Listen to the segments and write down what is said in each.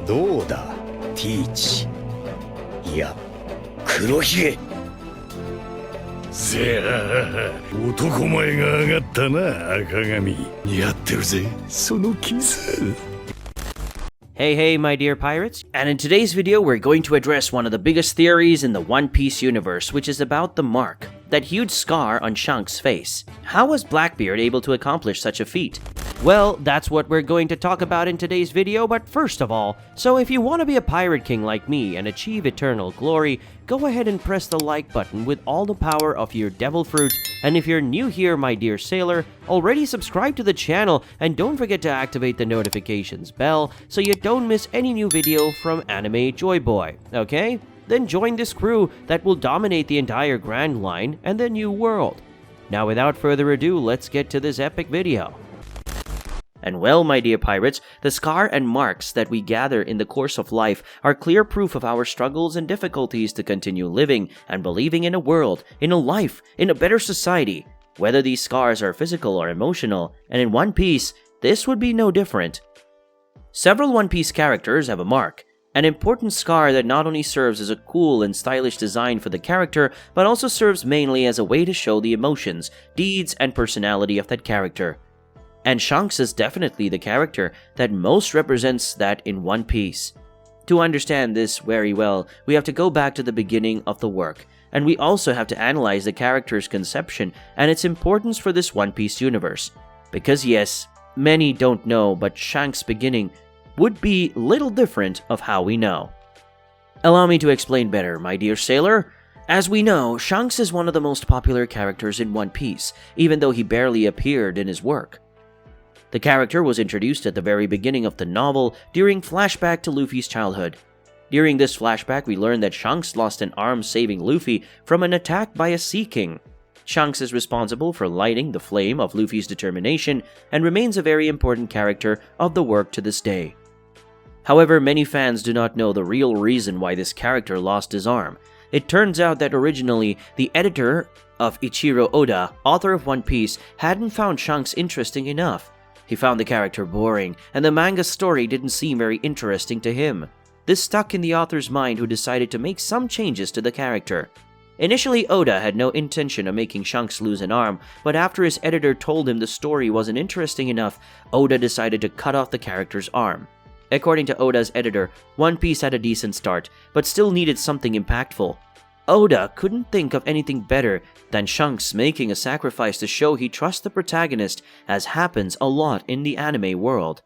どうだ、ティーチ。いや、黒ひげ。せや、男前が上がったな、赤髪。似合ってるぜ、そのキス。Hey, my dear pirates, and in today's video we're going to address one of the biggest theories in the One Piece universe, which is about the mark, that huge scar on Shanks' face. How was Blackbeard able to accomplish such a feat? Well, that's what we're going to talk about in today's video, but first of all, so if you want to be a pirate king like me and achieve eternal glory, go ahead and press the like button with all the power of your devil fruit, and if you're new here, my dear sailor, already subscribe to the channel and don't forget to activate the notifications bell so you don't miss any new video from Anime Joy Boy, okay? Then join this crew that will dominate the entire Grand Line and the New World. Now without further ado, let's get to this epic video. And well, my dear pirates, the scar and marks that we gather in the course of life are clear proof of our struggles and difficulties to continue living and believing in a world, in a life, in a better society. Whether these scars are physical or emotional, and in One Piece, this would be no different. Several One Piece characters have a mark, an important scar that not only serves as a cool and stylish design for the character, but also serves mainly as a way to show the emotions, deeds, and personality of that character. And Shanks is definitely the character that most represents that in One Piece. To understand this very well, we have to go back to the beginning of the work, and we also have to analyze the character's conception and its importance for this One Piece universe. Because yes, many don't know, but Shanks' beginning would be little different of how we know. Allow me to explain better, my dear sailor. As we know, Shanks is one of the most popular characters in One Piece, even though he barely appeared in his work. The character was introduced at the very beginning of the novel during flashback to Luffy's childhood. During this flashback, we learn that Shanks lost an arm saving Luffy from an attack by a Sea King. Shanks is responsible for lighting the flame of Luffy's determination and remains a very important character of the work to this day. However, many fans do not know the real reason why this character lost his arm. It turns out that originally, the editor of Ichiro Oda, author of One Piece, hadn't found Shanks interesting enough. He found the character boring, and the manga's story didn't seem very interesting to him. This stuck in the author's mind, who decided to make some changes to the character. Initially, Oda had no intention of making Shanks lose an arm, but after his editor told him the story wasn't interesting enough, Oda decided to cut off the character's arm. According to Oda's editor, One Piece had a decent start, but still needed something impactful. Oda couldn't think of anything better than Shanks making a sacrifice to show he trusts the protagonist, as happens a lot in the anime world.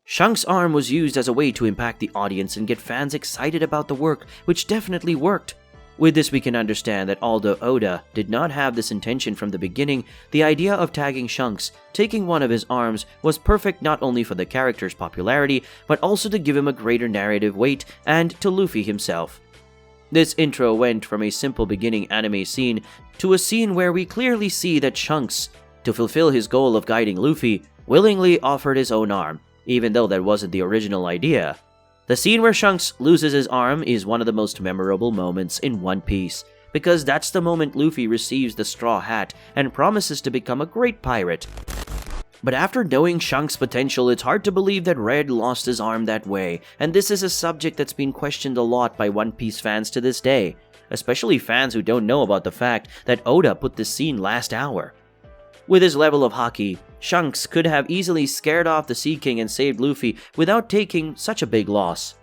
Shanks' arm was used as a way to impact the audience and get fans excited about the work, which definitely worked. With this, we can understand that although Oda did not have this intention from the beginning, the idea of tagging Shanks, taking one of his arms, was perfect not only for the character's popularity, but also to give him a greater narrative weight and to Luffy himself. This intro went from a simple beginning anime scene to a scene where we clearly see that Shanks, to fulfill his goal of guiding Luffy, willingly offered his own arm, even though that wasn't the original idea. The scene where Shanks loses his arm is one of the most memorable moments in One Piece, because that's the moment Luffy receives the straw hat and promises to become a great pirate. But after knowing Shanks' potential, it's hard to believe that Red lost his arm that way, and this is a subject that's been questioned a lot by One Piece fans to this day, especially fans who don't know about the fact that Oda put this scene last hour. With his level of haki, Shanks could have easily scared off the Sea King and saved Luffy without taking such a big loss.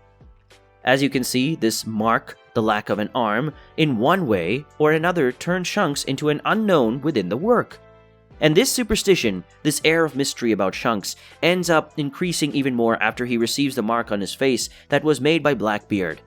As you can see, this mark, the lack of an arm, in one way or another turned Shanks into an unknown within the work. And this superstition, this air of mystery about Shanks, ends up increasing even more after he receives the mark on his face that was made by Blackbeard.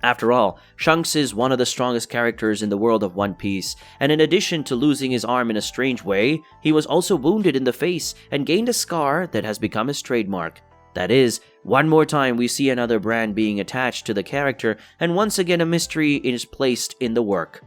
After all, Shanks is one of the strongest characters in the world of One Piece, and in addition to losing his arm in a strange way, he was also wounded in the face and gained a scar that has become his trademark. That is, one more time we see another brand being attached to the character, and once again a mystery is placed in the work.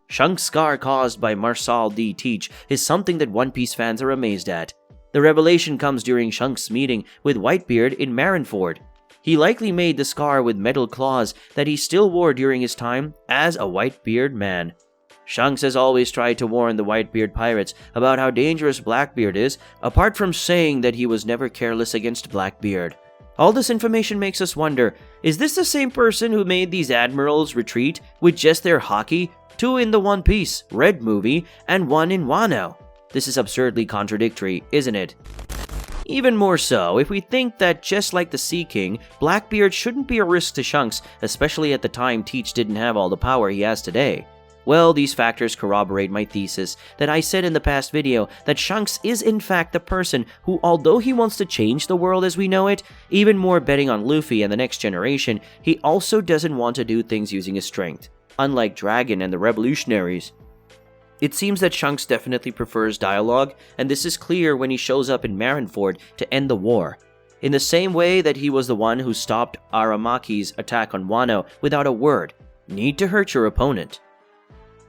Shanks' scar caused by Marshal D. Teach is something that One Piece fans are amazed at. The revelation comes during Shanks' meeting with Whitebeard in Marineford. He likely made the scar with metal claws that he still wore during his time as a Whitebeard man. Shanks has always tried to warn the Whitebeard pirates about how dangerous Blackbeard is, apart from saying that he was never careless against Blackbeard. All this information makes us wonder, is this the same person who made these admirals retreat with just their haki? 2 in the One Piece Red movie and 1 in Wano. This is absurdly contradictory, isn't it? Even more so, if we think that just like the Sea King, Blackbeard shouldn't be a risk to Shanks, especially at the time Teach didn't have all the power he has today. Well, these factors corroborate my thesis that I said in the past video that Shanks is in fact the person who, although he wants to change the world as we know it, even more betting on Luffy and the next generation, he also doesn't want to do things using his strength, unlike Dragon and the Revolutionaries. It seems that Shanks definitely prefers dialogue, and this is clear when he shows up in Marineford to end the war. In the same way that he was the one who stopped Aramaki's attack on Wano without a word, need to hurt your opponent.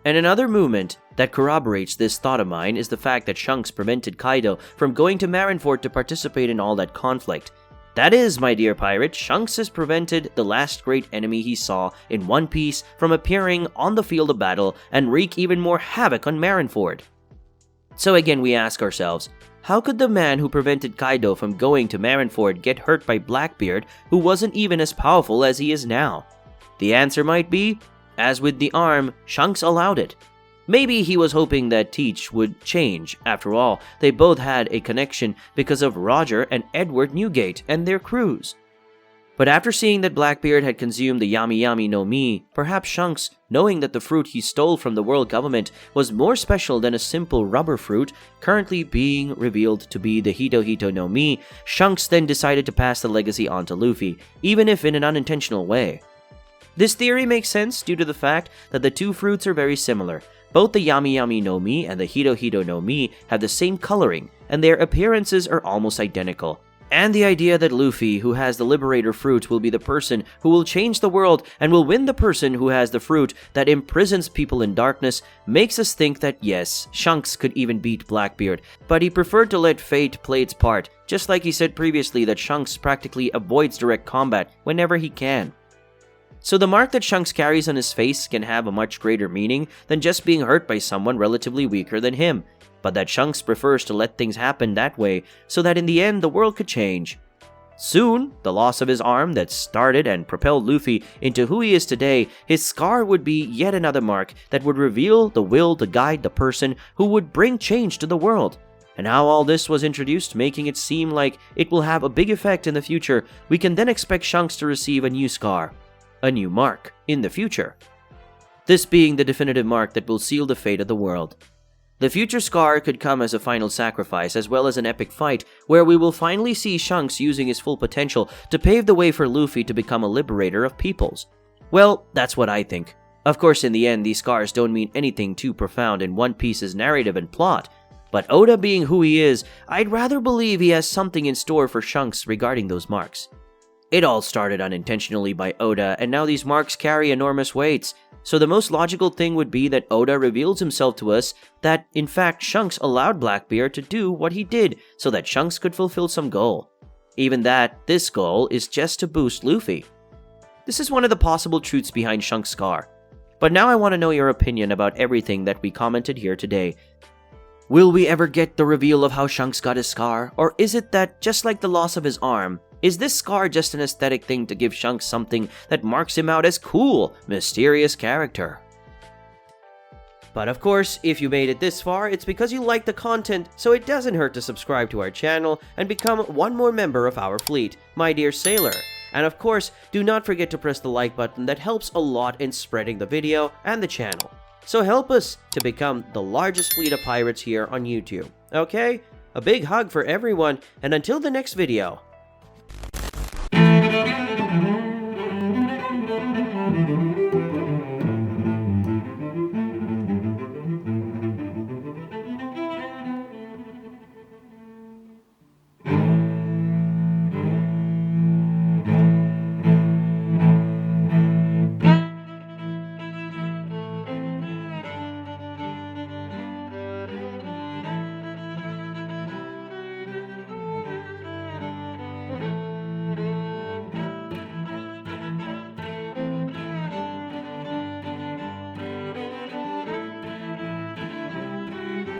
And another movement that corroborates this thought of mine is the fact that Shanks prevented Kaido from going to Marineford to participate in all that conflict. That is, my dear pirate, Shanks has prevented the last great enemy he saw in One Piece from appearing on the field of battle and wreak even more havoc on Marineford. So again, we ask ourselves, how could the man who prevented Kaido from going to Marineford get hurt by Blackbeard, who wasn't even as powerful as he is now? The answer might be, as with the arm, Shanks allowed it. Maybe he was hoping that Teach would change. After all, they both had a connection because of Roger and Edward Newgate and their crews. But after seeing that Blackbeard had consumed the Yami Yami no Mi, perhaps Shanks, knowing that the fruit he stole from the world government was more special than a simple rubber fruit, currently being revealed to be the Hito Hito no Mi, Shanks then decided to pass the legacy on to Luffy, even if in an unintentional way. This theory makes sense due to the fact that the two fruits are very similar. Both the Yami Yami no Mi and the Hito Hito no Mi have the same coloring, and their appearances are almost identical. And the idea that Luffy, who has the Liberator fruit, will be the person who will change the world and will win the person who has the fruit that imprisons people in darkness makes us think that yes, Shanks could even beat Blackbeard, but he preferred to let fate play its part, just like he said previously that Shanks practically avoids direct combat whenever he can. So the mark that Shanks carries on his face can have a much greater meaning than just being hurt by someone relatively weaker than him, but that Shanks prefers to let things happen that way so that in the end the world could change. Soon, the loss of his arm that started and propelled Luffy into who he is today, his scar would be yet another mark that would reveal the will to guide the person who would bring change to the world. And how all this was introduced, making it seem like it will have a big effect in the future, we can then expect Shanks to receive a new scar, a new mark, in the future. This being the definitive mark that will seal the fate of the world. The future scar could come as a final sacrifice as well as an epic fight where we will finally see Shanks using his full potential to pave the way for Luffy to become a liberator of peoples. Well, that's what I think. Of course, in the end, these scars don't mean anything too profound in One Piece's narrative and plot, but Oda being who he is, I'd rather believe he has something in store for Shanks regarding those marks. It all started unintentionally by Oda, and now these marks carry enormous weights. So the most logical thing would be that Oda reveals himself to us that, in fact, Shanks allowed Blackbeard to do what he did so that Shanks could fulfill some goal. Even that, this goal is just to boost Luffy. This is one of the possible truths behind Shanks' scar. But now I want to know your opinion about everything that we commented here today. Will we ever get the reveal of how Shanks got his scar? Or is it that, just like the loss of his arm, is this scar just an aesthetic thing to give Shanks something that marks him out as cool, mysterious character? But of course, if you made it this far, it's because you like the content, so it doesn't hurt to subscribe to our channel and become one more member of our fleet, my dear sailor. And of course, do not forget to press the like button that helps a lot in spreading the video and the channel. So help us to become the largest fleet of pirates here on YouTube, okay? A big hug for everyone, and until the next video,